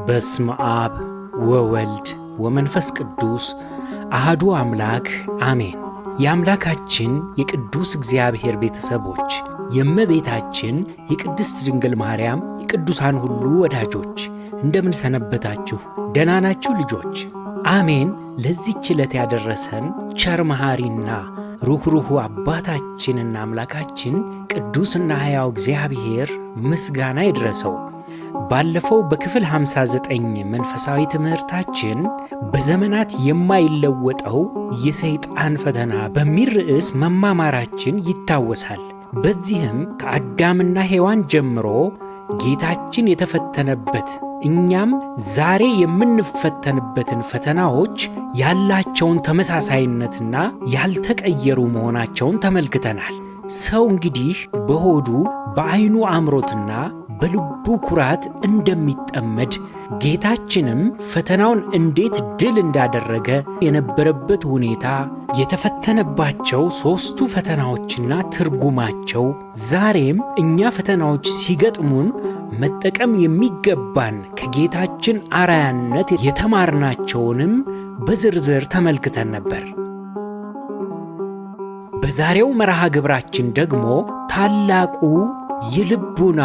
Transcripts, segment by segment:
በስመ አብ ወወልድ ወመንፈስ ቅዱስ አሐዱ አምላክ አሜን። የአምላካችን የቅዱስ እግዚአብሔር ቤተሰቦች፣ የእመቤታችን የቅድስት ድንግል ማርያም የቅዱሳን ሁሉ ወዳጆች እንደምን ሰነበታችሁ? ደህና ናችሁ ልጆች? አሜን። ለዚህች ዕለት ያደረሰን ቸር መሐሪና ሩኅሩኅ አባታችንና አምላካችን ቅዱስና ሕያው እግዚአብሔር ምስጋና ይድረሰው። ባለፈው በክፍል 59 መንፈሳዊ ትምህርታችን በዘመናት የማይለወጠው የሰይጣን ፈተና በሚል ርዕስ መማማራችን ይታወሳል። በዚህም ከአዳምና ሔዋን ጀምሮ ጌታችን የተፈተነበት እኛም ዛሬ የምንፈተንበትን ፈተናዎች ያላቸውን ተመሳሳይነትና ያልተቀየሩ መሆናቸውን ተመልክተናል። ሰው እንግዲህ በሆዱ በዓይኑ አምሮትና በልቡ ኩራት እንደሚጠመድ ጌታችንም ፈተናውን እንዴት ድል እንዳደረገ የነበረበት ሁኔታ፣ የተፈተነባቸው 3ቱ ፈተናዎችና ትርጉማቸው፣ ዛሬም እኛ ፈተናዎች ሲገጥሙን መጠቀም የሚገባን ከጌታችን አርአያነት የተማርናቸውንም በዝርዝር ተመልክተን ነበር። በዛሬው መርሃ ግብራችን ደግሞ ታላቁ የልቡና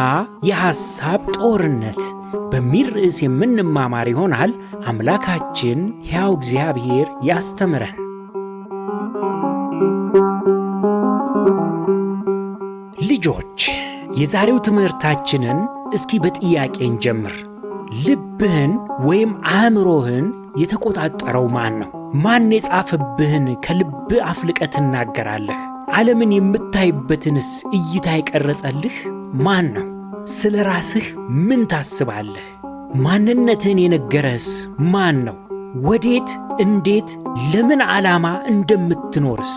የሐሳብ ጦርነት በሚል ርዕስ የምንማማር ይሆናል። አምላካችን ሕያው እግዚአብሔር ያስተምረን። ልጆች፣ የዛሬው ትምህርታችንን እስኪ በጥያቄ እንጀምር። ልብህን ወይም አእምሮህን የተቆጣጠረው ማን ነው? ማን የጻፈብህን ከልብ አፍልቀህ ትናገራለህ? ዓለምን የምታይበትንስ እይታ የቀረጸልህ ማን ነው? ስለ ራስህ ምን ታስባለህ? ማንነትህን የነገረህስ ማን ነው? ወዴት፣ እንዴት፣ ለምን ዓላማ እንደምትኖርስ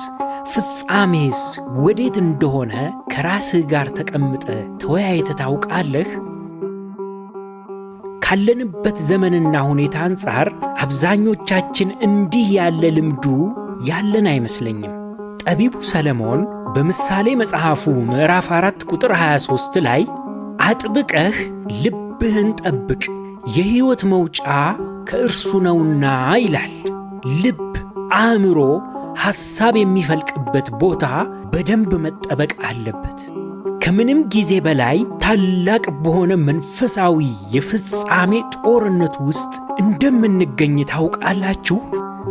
ፍጻሜስ ወዴት እንደሆነ ከራስህ ጋር ተቀምጠህ ተወያይተህ ታውቃለህ? ካለንበት ዘመንና ሁኔታ አንጻር አብዛኞቻችን እንዲህ ያለ ልምዱ ያለን አይመስለኝም። ጠቢቡ ሰለሞን በምሳሌ መጽሐፉ ምዕራፍ 4 ቁጥር 23 ላይ አጥብቀህ ልብህን ጠብቅ የሕይወት መውጫ ከእርሱ ነውና ይላል። ልብ፣ አእምሮ፣ ሐሳብ የሚፈልቅበት ቦታ በደንብ መጠበቅ አለበት። ከምንም ጊዜ በላይ ታላቅ በሆነ መንፈሳዊ የፍጻሜ ጦርነት ውስጥ እንደምንገኝ ታውቃላችሁ።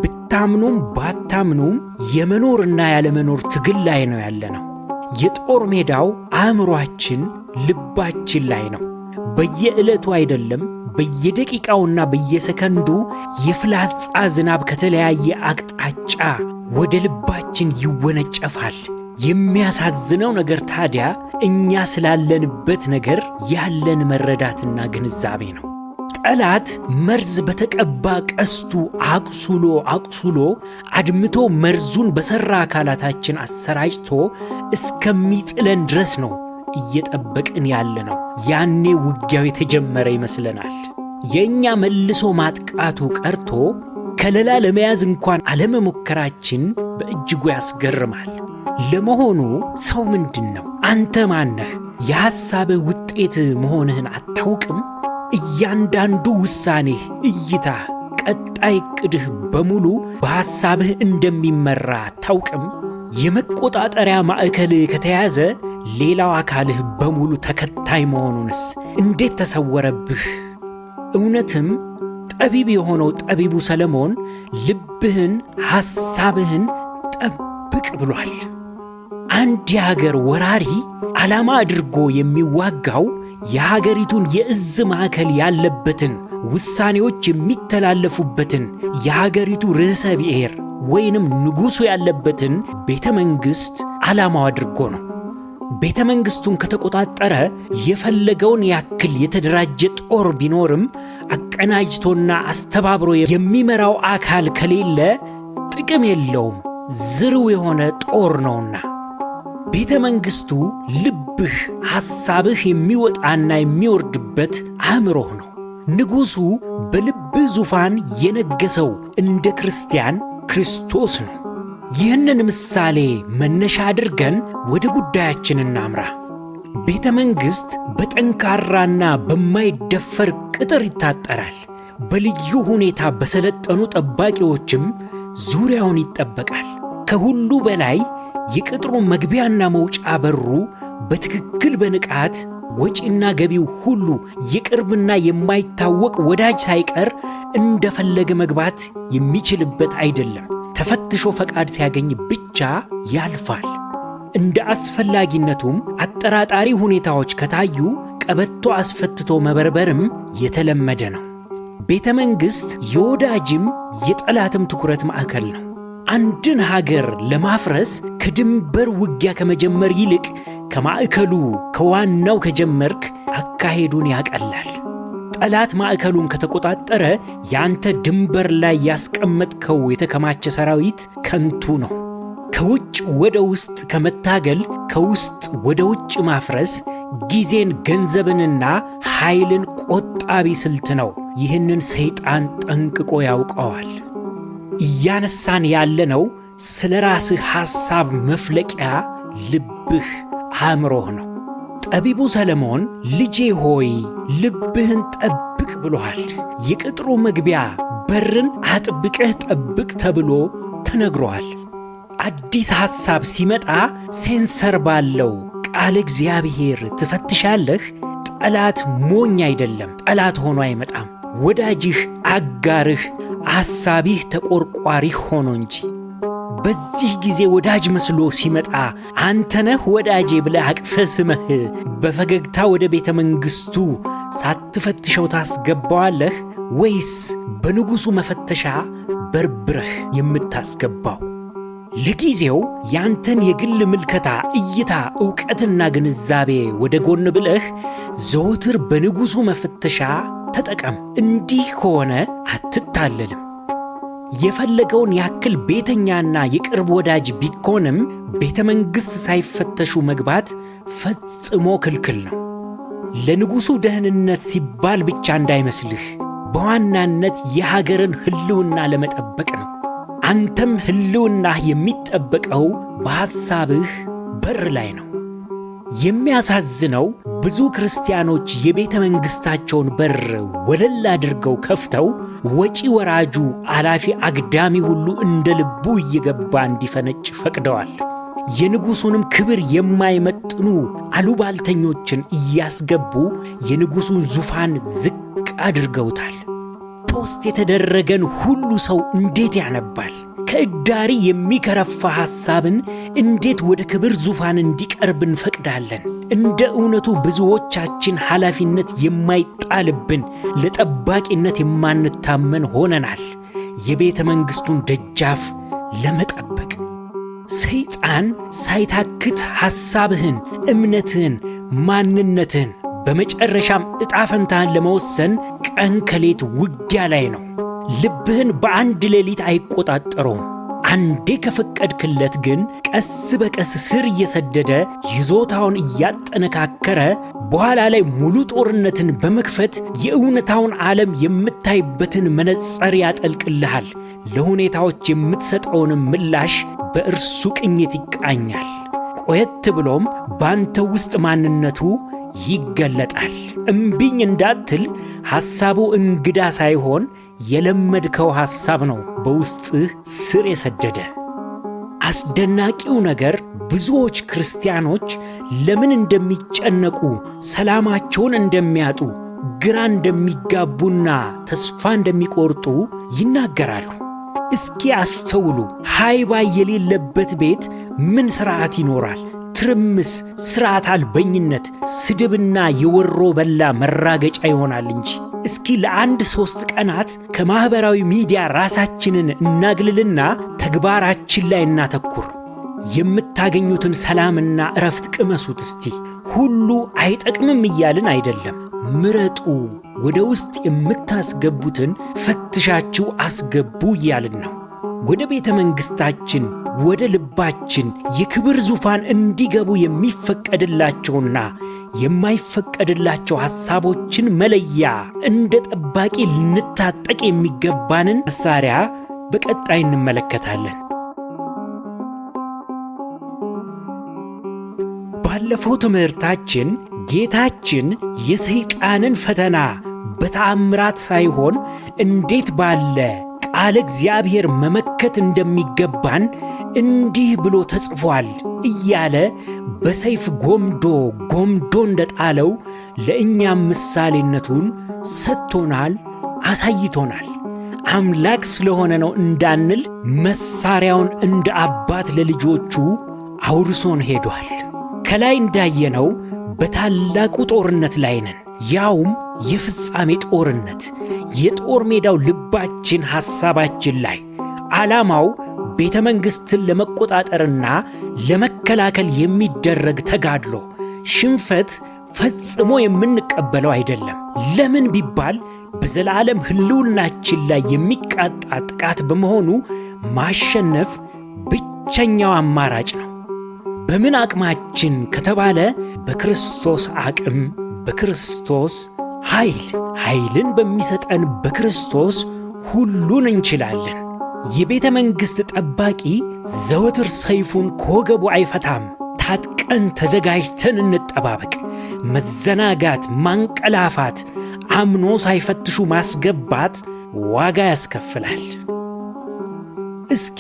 ብታምኑም ባታምኑም የመኖርና ያለመኖር ትግል ላይ ነው ያለነው። የጦር ሜዳው አእምሮአችን፣ ልባችን ላይ ነው። በየዕለቱ አይደለም፣ በየደቂቃውና በየሰከንዱ የፍላጻ ዝናብ ከተለያየ አቅጣጫ ወደ ልባችን ይወነጨፋል። የሚያሳዝነው ነገር ታዲያ እኛ ስላለንበት ነገር ያለን መረዳትና ግንዛቤ ነው። ጠላት መርዝ በተቀባ ቀስቱ አቁስሎ አድምቶ መርዙን በሠራ አካላታችን አሰራጭቶ እስከሚጥለን ድረስ ነው እየጠበቅን ያለ ነው። ያኔ ውጊያው የተጀመረ ይመስለናል። የእኛ መልሶ ማጥቃቱ ቀርቶ ከለላ ለመያዝ እንኳን አለመሞከራችን በእጅጉ ያስገርማል። ለመሆኑ ሰው ምንድን ነው? አንተ ማነህ? የሐሳብህ ውጤት መሆንህን አታውቅም? እያንዳንዱ ውሳኔህ፣ እይታህ፣ ቀጣይ ዕቅድህ በሙሉ በሐሳብህ እንደሚመራ አታውቅም? የመቆጣጠሪያ ማዕከልህ ከተያዘ ሌላው አካልህ በሙሉ ተከታይ መሆኑንስ እንዴት ተሰወረብህ? እውነትም ጠቢብ የሆነው ጠቢቡ ሰለሞን ልብህን፣ ሐሳብህን ጠብቅ ብሏል። አንድ የሀገር ወራሪ ዓላማ አድርጎ የሚዋጋው የሀገሪቱን የእዝ ማዕከል ያለበትን፣ ውሳኔዎች የሚተላለፉበትን የሀገሪቱ ርዕሰ ብሔር ወይንም ንጉሡ ያለበትን ቤተ መንግሥት ዓላማው አድርጎ ነው። ቤተ መንግሥቱን ከተቆጣጠረ የፈለገውን ያክል የተደራጀ ጦር ቢኖርም አቀናጅቶና አስተባብሮ የሚመራው አካል ከሌለ ጥቅም የለውም፣ ዝርው የሆነ ጦር ነውና። ቤተ መንግሥቱ ልብህ፣ ሐሳብህ የሚወጣና የሚወርድበት አእምሮህ ነው። ንጉሡ በልብህ ዙፋን የነገሰው እንደ ክርስቲያን ክርስቶስ ነው። ይህንን ምሳሌ መነሻ አድርገን ወደ ጉዳያችን እናምራ። ቤተ መንግሥት በጠንካራና በማይደፈር ቅጥር ይታጠራል። በልዩ ሁኔታ በሰለጠኑ ጠባቂዎችም ዙሪያውን ይጠበቃል። ከሁሉ በላይ የቅጥሩ መግቢያና መውጫ በሩ በትክክል በንቃት ወጪና ገቢው ሁሉ የቅርብና የማይታወቅ ወዳጅ ሳይቀር እንደፈለገ መግባት የሚችልበት አይደለም። ተፈትሾ ፈቃድ ሲያገኝ ብቻ ያልፋል። እንደ አስፈላጊነቱም አጠራጣሪ ሁኔታዎች ከታዩ ቀበቶ አስፈትቶ መበርበርም የተለመደ ነው። ቤተ መንግሥት የወዳጅም የጠላትም ትኩረት ማዕከል ነው። አንድን ሀገር ለማፍረስ ከድንበር ውጊያ ከመጀመር ይልቅ ከማዕከሉ ከዋናው ከጀመርክ አካሄዱን ያቀላል። ጠላት ማዕከሉን ከተቆጣጠረ ያንተ ድንበር ላይ ያስቀመጥከው የተከማቸ ሰራዊት ከንቱ ነው። ከውጭ ወደ ውስጥ ከመታገል ከውስጥ ወደ ውጭ ማፍረስ ጊዜን፣ ገንዘብንና ኃይልን ቆጣቢ ስልት ነው። ይህንን ሰይጣን ጠንቅቆ ያውቀዋል። እያነሳን ያለነው ስለ ራስህ ሐሳብ መፍለቂያ ልብህ፣ አእምሮህ ነው። ጠቢቡ ሰለሞን ልጄ ሆይ ልብህን ጠብቅ ብሎሃል። የቅጥሩ መግቢያ በርን አጥብቀህ ጠብቅ ተብሎ ተነግሮሃል። አዲስ ሐሳብ ሲመጣ ሴንሰር ባለው ቃል እግዚአብሔር ትፈትሻለህ። ጠላት ሞኝ አይደለም፣ ጠላት ሆኖ አይመጣም። ወዳጅህ፣ አጋርህ፣ አሳቢህ፣ ተቆርቋሪህ ሆኖ እንጂ። በዚህ ጊዜ ወዳጅ መስሎ ሲመጣ አንተነህ ወዳጄ ብለህ አቅፈህ ስመህ በፈገግታ ወደ ቤተ መንግሥቱ ሳትፈትሸው ታስገባዋለህ ወይስ በንጉሡ መፈተሻ በርብረህ የምታስገባው? ለጊዜው ያንተን የግል ምልከታ፣ እይታ፣ ዕውቀትና ግንዛቤ ወደ ጎን ብለህ ዘወትር በንጉሡ መፈተሻ ተጠቀም። እንዲህ ከሆነ አትታለልም። የፈለገውን ያክል ቤተኛና የቅርብ ወዳጅ ቢኮንም ቤተ መንግሥት ሳይፈተሹ መግባት ፈጽሞ ክልክል ነው። ለንጉሡ ደህንነት ሲባል ብቻ እንዳይመስልህ፣ በዋናነት የሀገርን ሕልውና ለመጠበቅ ነው። አንተም ሕልውናህ የሚጠበቀው በሐሳብህ በር ላይ ነው። የሚያሳዝነው ብዙ ክርስቲያኖች የቤተ መንግሥታቸውን በር ወለል አድርገው ከፍተው ወጪ ወራጁ አላፊ አግዳሚ ሁሉ እንደ ልቡ እየገባ እንዲፈነጭ ፈቅደዋል። የንጉሡንም ክብር የማይመጥኑ አሉባልተኞችን እያስገቡ የንጉሡን ዙፋን ዝቅ አድርገውታል። ፖስት የተደረገን ሁሉ ሰው እንዴት ያነባል? ከዕዳሪ የሚከረፋ ሐሳብን እንዴት ወደ ክብር ዙፋን እንዲቀርብ እንፈቅዳለን? እንደ እውነቱ ብዙዎቻችን ኃላፊነት የማይጣልብን ለጠባቂነት የማንታመን ሆነናል፣ የቤተ መንግሥቱን ደጃፍ ለመጠበቅ። ሰይጣን ሳይታክት ሐሳብህን፣ እምነትህን፣ ማንነትህን በመጨረሻም ዕጣ ፈንታህን ለመወሰን ቀን ከሌት ውጊያ ላይ ነው። ልብህን በአንድ ሌሊት አይቆጣጠረውም። አንዴ ከፈቀድክለት ግን ቀስ በቀስ ስር እየሰደደ ይዞታውን እያጠነካከረ በኋላ ላይ ሙሉ ጦርነትን በመክፈት የእውነታውን ዓለም የምታይበትን መነጽር ያጠልቅልሃል። ለሁኔታዎች የምትሰጠውንም ምላሽ በእርሱ ቅኝት ይቃኛል። ቆየት ብሎም ባንተ ውስጥ ማንነቱ ይገለጣል። እምቢኝ እንዳትል ሐሳቡ እንግዳ ሳይሆን የለመድከው ሐሳብ ነው በውስጥህ ስር የሰደደ። አስደናቂው ነገር ብዙዎች ክርስቲያኖች ለምን እንደሚጨነቁ፣ ሰላማቸውን እንደሚያጡ፣ ግራ እንደሚጋቡና ተስፋ እንደሚቆርጡ ይናገራሉ። እስኪ አስተውሉ። ሃይባይ የሌለበት ቤት ምን ሥርዓት ይኖራል? ትርምስ፣ ሥርዓት አልበኝነት፣ ስድብና የወሮ በላ መራገጫ ይሆናል እንጂ። እስኪ ለአንድ 3 ቀናት ከማኅበራዊ ሚዲያ ራሳችንን እናግልልና ተግባራችን ላይ እናተኩር። የምታገኙትን ሰላምና እረፍት ቅመሱት እስቲ። ሁሉ አይጠቅምም እያልን አይደለም። ምረጡ፣ ወደ ውስጥ የምታስገቡትን ፈትሻችሁ አስገቡ እያልን ነው። ወደ ቤተ መንግሥታችን፣ ወደ ልባችን የክብር ዙፋን እንዲገቡ የሚፈቀድላቸውና የማይፈቀድላቸው ሐሳቦችን መለያ እንደ ጠባቂ ልንታጠቅ የሚገባንን መሳሪያ በቀጣይ እንመለከታለን። ባለፈው ትምህርታችን ጌታችን የሰይጣንን ፈተና በተአምራት ሳይሆን እንዴት ባለ ቃለ እግዚአብሔር መመከት እንደሚገባን እንዲህ ብሎ ተጽፏል እያለ በሰይፍ ጎምዶ እንደጣለው ለእኛም ምሳሌነቱን ሰጥቶናል፣ አሳይቶናል። አምላክ ስለሆነ ነው እንዳንል መሳሪያውን እንደ አባት ለልጆቹ አውርሶን ሄዷል። ከላይ እንዳየነው በታላቁ ጦርነት ላይ ነን፣ ያውም የፍጻሜ ጦርነት። የጦር ሜዳው ልባችን፣ ሐሳባችን ላይ። ዓላማው ቤተ መንግሥትን ለመቆጣጠርና ለመከላከል የሚደረግ ተጋድሎ። ሽንፈት ፈጽሞ የምንቀበለው አይደለም። ለምን ቢባል በዘላለም ሕልውናችን ላይ የሚቃጣ ጥቃት በመሆኑ ማሸነፍ ብቸኛው አማራጭ ነው። በምን አቅማችን ከተባለ በክርስቶስ አቅም፣ በክርስቶስ ኃይልን በሚሰጠን በክርስቶስ ሁሉን እንችላለን። የቤተ መንግሥት ጠባቂ ዘወትር ሰይፉን ከወገቡ አይፈታም። ታጥቀን ተዘጋጅተን እንጠባበቅ። መዘናጋት፣ ማንቀላፋት፣ አምኖ ሳይፈትሹ ማስገባት ዋጋ ያስከፍላል። እስኪ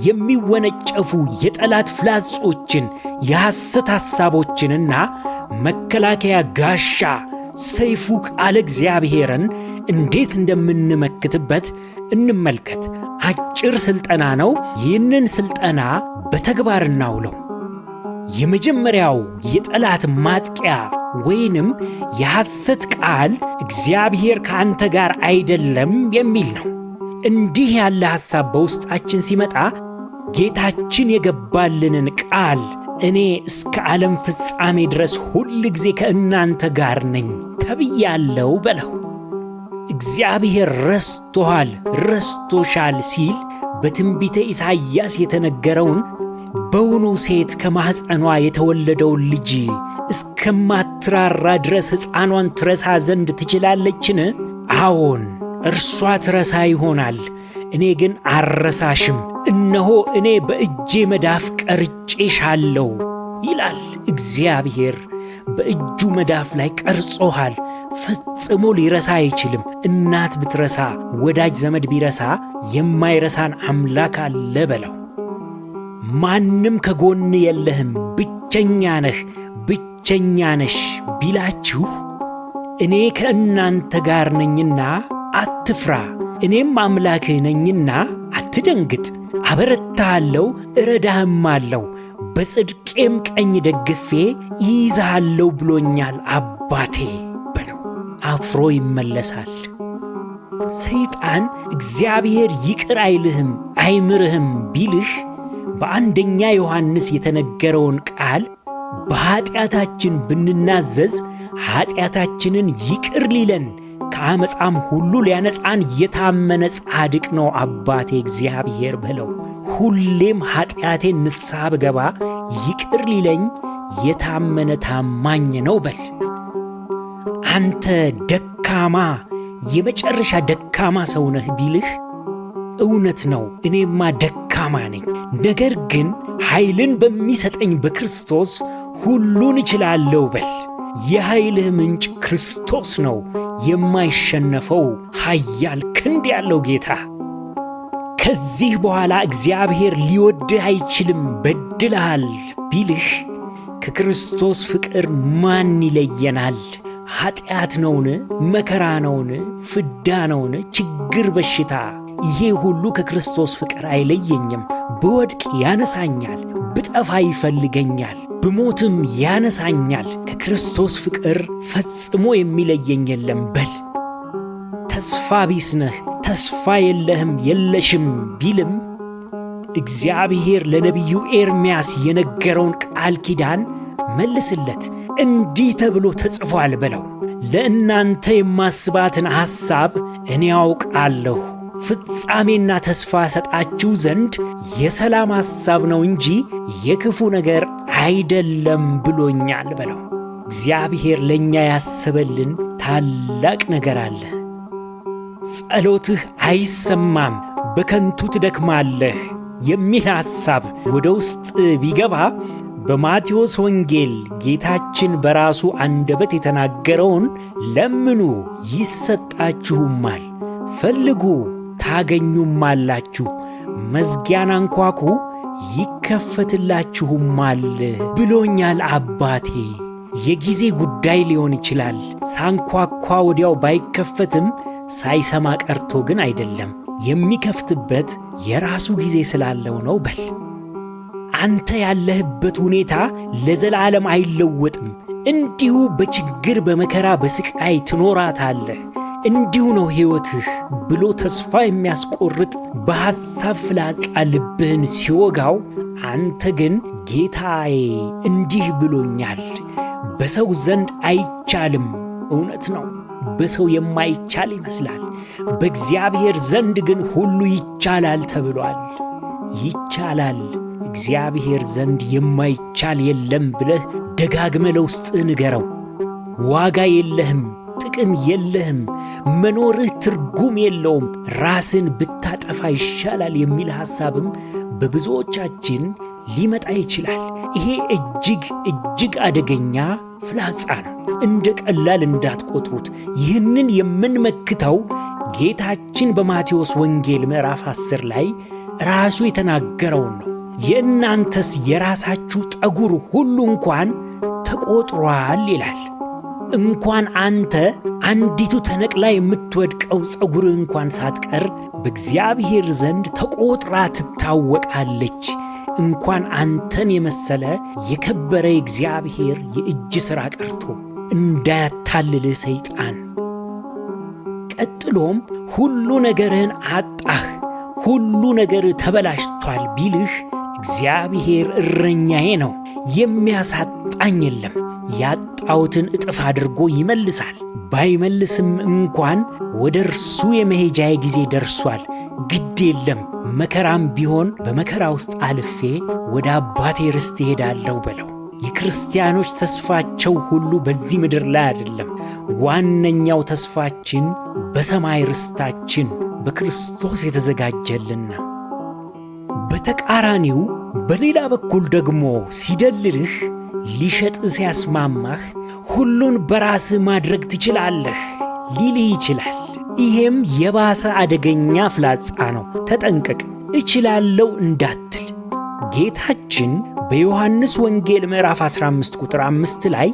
የሚወነጨፉ የጠላት ፍላጾችን፣ የሐሰት ሐሳቦችንና መከላከያ ጋሻ ሰይፉ ቃለ እግዚአብሔርን እንዴት እንደምንመክትበት እንመልከት። አጭር ሥልጠና ነው። ይህንን ሥልጠና በተግባር እናውለው። የመጀመሪያው የጠላት ማጥቂያ ወይንም የሐሰት ቃል እግዚአብሔር ከአንተ ጋር አይደለም የሚል ነው። እንዲህ ያለ ሐሳብ በውስጣችን ሲመጣ ጌታችን የገባልንን ቃል እኔ እስከ ዓለም ፍጻሜ ድረስ ሁል ጊዜ ከእናንተ ጋር ነኝ ተብያለሁ በለው። እግዚአብሔር ረስቶሃል፣ ረስቶሻል ሲል በትንቢተ ኢሳይያስ የተነገረውን በውኑ ሴት ከማኅፀኗ የተወለደውን ልጅ እስከማትራራ ድረስ ሕፃኗን ትረሳ ዘንድ ትችላለችን? አዎን እርሷ ትረሳ ይሆናል፣ እኔ ግን አልረሳሽም። እነሆ እኔ በእጄ መዳፍ ቀርጬሻለሁ ይላል እግዚአብሔር። በእጁ መዳፍ ላይ ቀርጾሃል። ፈጽሞ ሊረሳ አይችልም። እናት ብትረሳ፣ ወዳጅ ዘመድ ቢረሳ የማይረሳን አምላክ አለ በለው። ማንም ከጎን የለህም፣ ብቸኛ ነህ፣ ብቸኛ ነሽ ቢላችሁ እኔ ከእናንተ ጋር ነኝና አትፍራ፣ እኔም አምላክህ ነኝና አትደንግጥ፣ አበረታሃለሁ፣ እረዳህማለሁ፣ በጽድቄም ቀኝ ደግፌ ይይዝሃለሁ ብሎኛል አባቴ በለው። አፍሮ ይመለሳል። ሰይጣን እግዚአብሔር ይቅር አይልህም አይምርህም ቢልህ በአንደኛ ዮሐንስ የተነገረውን ቃል በኀጢአታችን ብንናዘዝ ኀጢአታችንን ይቅር ሊለን ከአመፃም ሁሉ ሊያነጻን የታመነ ጻድቅ ነው አባቴ እግዚአብሔር በለው። ሁሌም ኀጢአቴን ንስሐ ብገባ ይቅር ሊለኝ የታመነ ታማኝ ነው በል። አንተ ደካማ፣ የመጨረሻ ደካማ ሰው ነህ ቢልህ እውነት ነው፣ እኔማ ደካማ ነኝ። ነገር ግን ኃይልን በሚሰጠኝ በክርስቶስ ሁሉን እችላለሁ በል። የኃይልህ ምንጭ ክርስቶስ ነው፣ የማይሸነፈው ኃያል ክንድ ያለው ጌታ። ከዚህ በኋላ እግዚአብሔር ሊወድህ አይችልም በድለሃል ቢልህ ከክርስቶስ ፍቅር ማን ይለየናል? ኀጢአት ነውን? መከራ ነውን? ፍዳ ነውን? ችግር፣ በሽታ? ይሄ ሁሉ ከክርስቶስ ፍቅር አይለየኝም። ብወድቅ ያነሳኛል፣ ብጠፋ ይፈልገኛል፣ ብሞትም ያነሳኛል። ከክርስቶስ ፍቅር ፈጽሞ የሚለየኝ የለም በል። ተስፋ ቢስ ነህ፣ ተስፋ የለህም የለሽም ቢልም እግዚአብሔር ለነቢዩ ኤርምያስ የነገረውን ቃል ኪዳን መልስለት። እንዲህ ተብሎ ተጽፏል በለው። ለእናንተ የማስባትን ሐሳብ እኔ ያውቃለሁ፣ ፍጻሜና ተስፋ ሰጣችሁ ዘንድ የሰላም ሐሳብ ነው እንጂ የክፉ ነገር አይደለም ብሎኛል በለው። እግዚአብሔር ለእኛ ያሰበልን ታላቅ ነገር አለ። ጸሎትህ አይሰማም፣ በከንቱ ትደክማለህ የሚል ሐሳብ ወደ ውስጥ ቢገባ በማቴዎስ ወንጌል ጌታችን በራሱ አንደበት የተናገረውን ለምኑ ይሰጣችሁማል፣ ፈልጉ ታገኙማላችሁ፣ መዝጊያን አንኳኩ ይከፈትላችሁማል ብሎኛል አባቴ። የጊዜ ጉዳይ ሊሆን ይችላል። ሳንኳኳ ወዲያው ባይከፈትም ሳይሰማ ቀርቶ ግን አይደለም። የሚከፍትበት የራሱ ጊዜ ስላለው ነው በል። አንተ ያለህበት ሁኔታ ለዘላለም አይለወጥም። እንዲሁ በችግር በመከራ በስቃይ ትኖራታለህ። እንዲሁ ነው ሕይወትህ ብሎ ተስፋ የሚያስቆርጥ በሐሳብ ፍላጻ ልብህን ሲወጋው፣ አንተ ግን ጌታዬ እንዲህ ብሎኛል፣ በሰው ዘንድ አይቻልም። እውነት ነው፣ በሰው የማይቻል ይመስላል። በእግዚአብሔር ዘንድ ግን ሁሉ ይቻላል ተብሏል። ይቻላል፣ እግዚአብሔር ዘንድ የማይቻል የለም ብለህ ደጋግመህ ለውስጥህ ንገረው። ዋጋ የለህም፣ ጥቅም የለህም፣ መኖርህ ትርጉም የለውም፣ ራስን ብታጠፋ ይሻላል የሚል ሐሳብም በብዙዎቻችን ሊመጣ ይችላል። ይሄ እጅግ አደገኛ ፍላጻ ነው። እንደ ቀላል እንዳትቆጥሩት። ይህንን የምንመክተው ጌታችን በማቴዎስ ወንጌል ምዕራፍ 10 ላይ ራሱ የተናገረውን ነው። የእናንተስ የራሳችሁ ጠጉር ሁሉ እንኳን ተቆጥሯል ይላል። እንኳን አንተ አንዲቱ ተነቅላ የምትወድቀው ጸጉር እንኳን ሳትቀር በእግዚአብሔር ዘንድ ተቆጥራ ትታወቃለች። እንኳን አንተን የመሰለ የከበረ እግዚአብሔር የእጅ ሥራ ቀርቶ እንዳያታልልህ ሰይጣን። ቀጥሎም ሁሉ ነገርህን አጣህ፣ ሁሉ ነገር ተበላሽቷል ቢልህ እግዚአብሔር እረኛዬ ነው፣ የሚያሳጣኝ የለም። ያጣሁትን እጥፍ አድርጎ ይመልሳል። ባይመልስም እንኳን ወደ እርሱ የመሄጃዬ ጊዜ ደርሷል። ግድ የለም፣ መከራም ቢሆን በመከራ ውስጥ አልፌ ወደ አባቴ ርስት እሄዳለሁ በለው። የክርስቲያኖች ተስፋቸው ሁሉ በዚህ ምድር ላይ አይደለም። ዋነኛው ተስፋችን በሰማይ ርስታችን በክርስቶስ የተዘጋጀልን ነው። በተቃራኒው በሌላ በኩል ደግሞ ሲደልልህ፣ ሊሸጥ ሲያስማማህ ሁሉን በራስህ ማድረግ ትችላለህ ሊልህ ይችላል። ይሄም የባሰ አደገኛ ፍላጻ ነው። ተጠንቀቅ። እችላለሁ እንዳትል። ጌታችን በዮሐንስ ወንጌል ምዕራፍ 15 ቁጥር 5 ላይ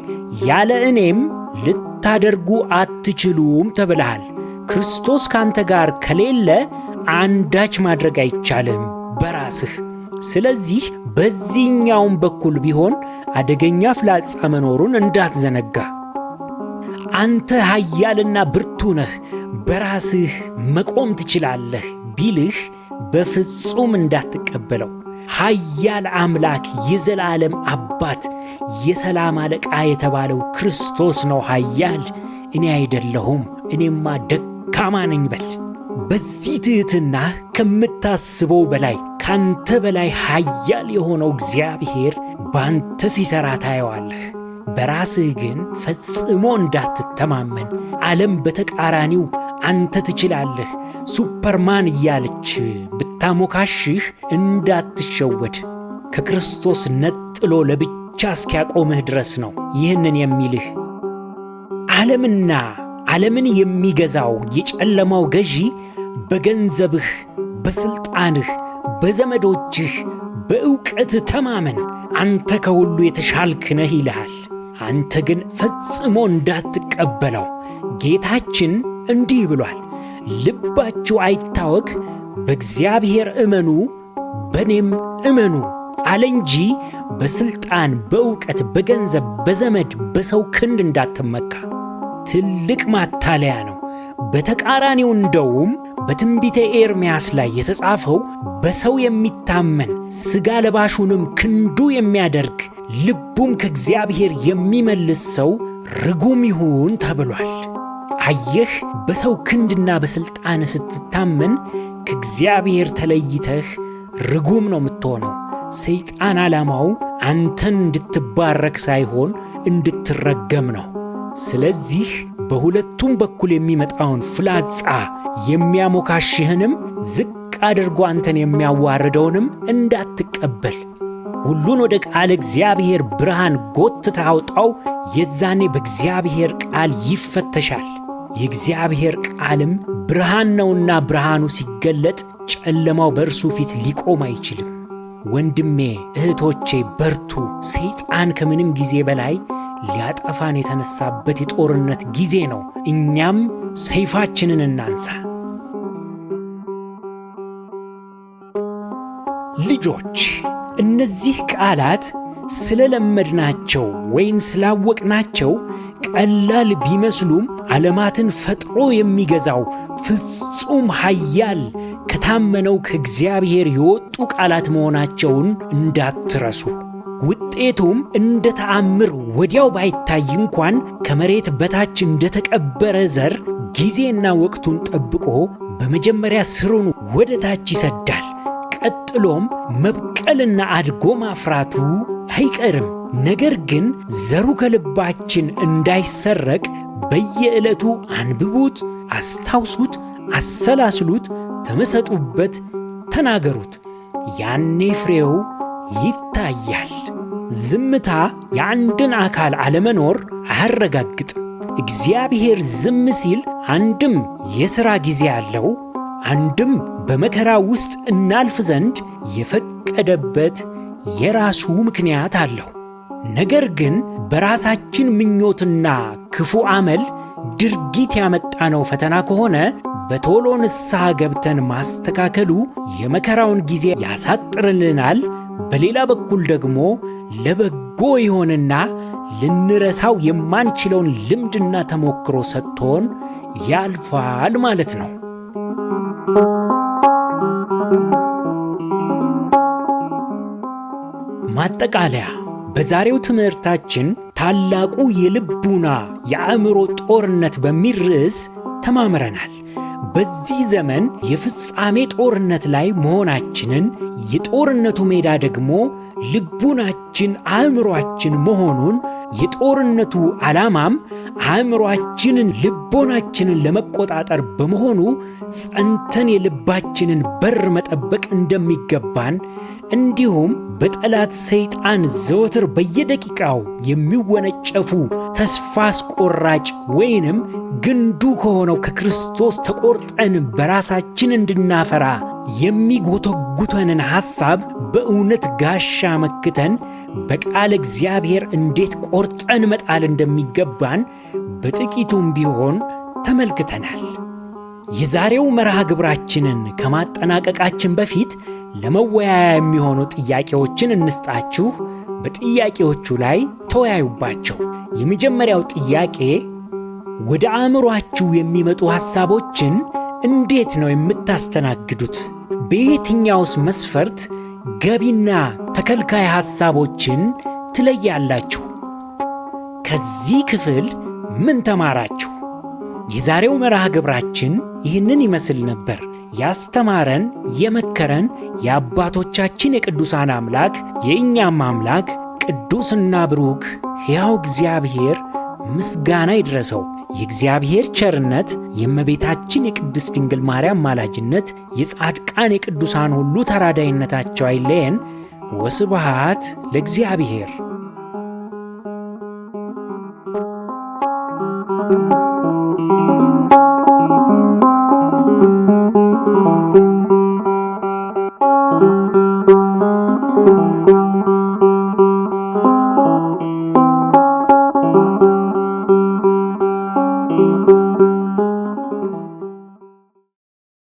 ያለ እኔም ልታደርጉ አትችሉም ተብለሃል። ክርስቶስ ካንተ ጋር ከሌለ አንዳች ማድረግ አይቻልም በራስህ። ስለዚህ በዚህኛውም በኩል ቢሆን አደገኛ ፍላጻ መኖሩን እንዳትዘነጋ። አንተ ኃያልና ብርቱ ነህ፣ በራስህ መቆም ትችላለህ ቢልህ በፍጹም እንዳትቀበለው። ኃያል አምላክ፣ የዘላለም አባት፣ የሰላም አለቃ የተባለው ክርስቶስ ነው ኃያል፣ እኔ አይደለሁም፣ እኔማ ደካማ ነኝ በል። በዚህ ትሕትና ከምታስበው በላይ ካንተ በላይ ኃያል የሆነው እግዚአብሔር ባንተ ሲሠራ ታየዋለህ። በራስህ ግን ፈጽሞ እንዳትተማመን። ዓለም በተቃራኒው አንተ ትችላለህ፣ ሱፐርማን እያለች ብታሞካሽህ እንዳትሸወድ። ከክርስቶስ ነጥሎ ለብቻ እስኪያቆምህ ድረስ ነው ይህንን የሚልህ። ዓለምና ዓለምን የሚገዛው የጨለማው ገዢ በገንዘብህ፣ በሥልጣንህ፣ በዘመዶችህ፣ በዕውቀትህ ተማመን፣ አንተ ከሁሉ የተሻልክ ነህ ይልሃል። አንተ ግን ፈጽሞ እንዳትቀበለው። ጌታችን እንዲህ ብሏል፣ ልባችሁ አይታወክ፣ በእግዚአብሔር እመኑ፣ በእኔም እመኑ አለ እንጂ በሥልጣን፣ በዕውቀት፣ በገንዘብ፣ በዘመድ፣ በሰው ክንድ እንዳትመካ። ትልቅ ማታለያ ነው። በተቃራኒው እንደውም በትንቢተ ኤርምያስ ላይ የተጻፈው በሰው የሚታመን ሥጋ ለባሹንም ክንዱ የሚያደርግ ልቡም ከእግዚአብሔር የሚመልስ ሰው ርጉም ይሁን ተብሏል። አየህ፣ በሰው ክንድና በሥልጣን ስትታመን ከእግዚአብሔር ተለይተህ ርጉም ነው የምትሆነው። ሰይጣን ዓላማው አንተን እንድትባረክ ሳይሆን እንድትረገም ነው። ስለዚህ በሁለቱም በኩል የሚመጣውን ፍላጻ የሚያሞካሽህንም ዝቅ አድርጎ አንተን የሚያዋርደውንም እንዳትቀበል። ሁሉን ወደ ቃል እግዚአብሔር ብርሃን ጎትተህ አውጣው። የዛኔ በእግዚአብሔር ቃል ይፈተሻል። የእግዚአብሔር ቃልም ብርሃን ነውና ብርሃኑ ሲገለጥ ጨለማው በእርሱ ፊት ሊቆም አይችልም። ወንድሜ እህቶቼ በርቱ። ሰይጣን ከምንም ጊዜ በላይ ሊያጠፋን የተነሳበት የጦርነት ጊዜ ነው። እኛም ሰይፋችንን እናንሳ። ልጆች፣ እነዚህ ቃላት ስለለመድናቸው ወይም ስላወቅናቸው ቀላል ቢመስሉም ዓለማትን ፈጥሮ የሚገዛው ፍጹም ኃያል ከታመነው ከእግዚአብሔር የወጡ ቃላት መሆናቸውን እንዳትረሱ። ውጤቱም እንደ ተአምር ወዲያው ባይታይ እንኳን ከመሬት በታች እንደተቀበረ ዘር ጊዜና ወቅቱን ጠብቆ በመጀመሪያ ስሩን ወደ ታች ይሰዳል። ቀጥሎም መብቀልና አድጎ ማፍራቱ አይቀርም። ነገር ግን ዘሩ ከልባችን እንዳይሰረቅ በየዕለቱ አንብቡት፣ አስታውሱት፣ አሰላስሉት፣ ተመሰጡበት፣ ተናገሩት። ያኔ ፍሬው ይታያል። ዝምታ የአንድን አካል አለመኖር አያረጋግጥም። እግዚአብሔር ዝም ሲል አንድም የሥራ ጊዜ አለው፣ አንድም በመከራ ውስጥ እናልፍ ዘንድ የፈቀደበት የራሱ ምክንያት አለው። ነገር ግን በራሳችን ምኞትና ክፉ አመል ድርጊት ያመጣነው ፈተና ከሆነ በቶሎ ንስሐ ገብተን ማስተካከሉ የመከራውን ጊዜ ያሳጥርልናል። በሌላ በኩል ደግሞ ለበጎ ይሆንና ልንረሳው የማንችለውን ልምድና ተሞክሮ ሰጥቶን ያልፋል ማለት ነው። ማጠቃለያ፣ በዛሬው ትምህርታችን ታላቁ የልቡና የአእምሮ ጦርነት በሚል ርዕስ ተማምረናል። በዚህ ዘመን የፍጻሜ ጦርነት ላይ መሆናችንን፣ የጦርነቱ ሜዳ ደግሞ ልቡናችን አእምሮአችን መሆኑን፣ የጦርነቱ ዓላማም አእምሮአችንን ልቦናችንን ለመቆጣጠር በመሆኑ ጸንተን የልባችንን በር መጠበቅ እንደሚገባን፣ እንዲሁም በጠላት ሰይጣን ዘወትር በየደቂቃው የሚወነጨፉ ተስፋ አስቆራጭ ወይንም ግንዱ ከሆነው ከክርስቶስ ተቆርጠን በራሳችን እንድናፈራ የሚጎተጉተንን ሐሳብ በእውነት ጋሻ መክተን በቃል እግዚአብሔር እንዴት ቆርጠን መጣል እንደሚገባን በጥቂቱም ቢሆን ተመልክተናል። የዛሬው መርሃ ግብራችንን ከማጠናቀቃችን በፊት ለመወያያ የሚሆኑ ጥያቄዎችን እንስጣችሁ። በጥያቄዎቹ ላይ ተወያዩባቸው። የመጀመሪያው ጥያቄ፣ ወደ አእምሮአችሁ የሚመጡ ሐሳቦችን እንዴት ነው የምታስተናግዱት? በየትኛውስ መስፈርት ገቢና ተከልካይ ሐሳቦችን ትለያላችሁ? ከዚህ ክፍል ምን ተማራችሁ? የዛሬው መርሃ ግብራችን ይህንን ይመስል ነበር። ያስተማረን የመከረን የአባቶቻችን የቅዱሳን አምላክ የእኛም አምላክ ቅዱስና ብሩክ ሕያው እግዚአብሔር ምስጋና ይድረሰው። የእግዚአብሔር ቸርነት፣ የእመቤታችን የቅድስት ድንግል ማርያም ማላጅነት፣ የጻድቃን የቅዱሳን ሁሉ ተራዳይነታቸው አይለየን። ወስብሐት ለእግዚአብሔር።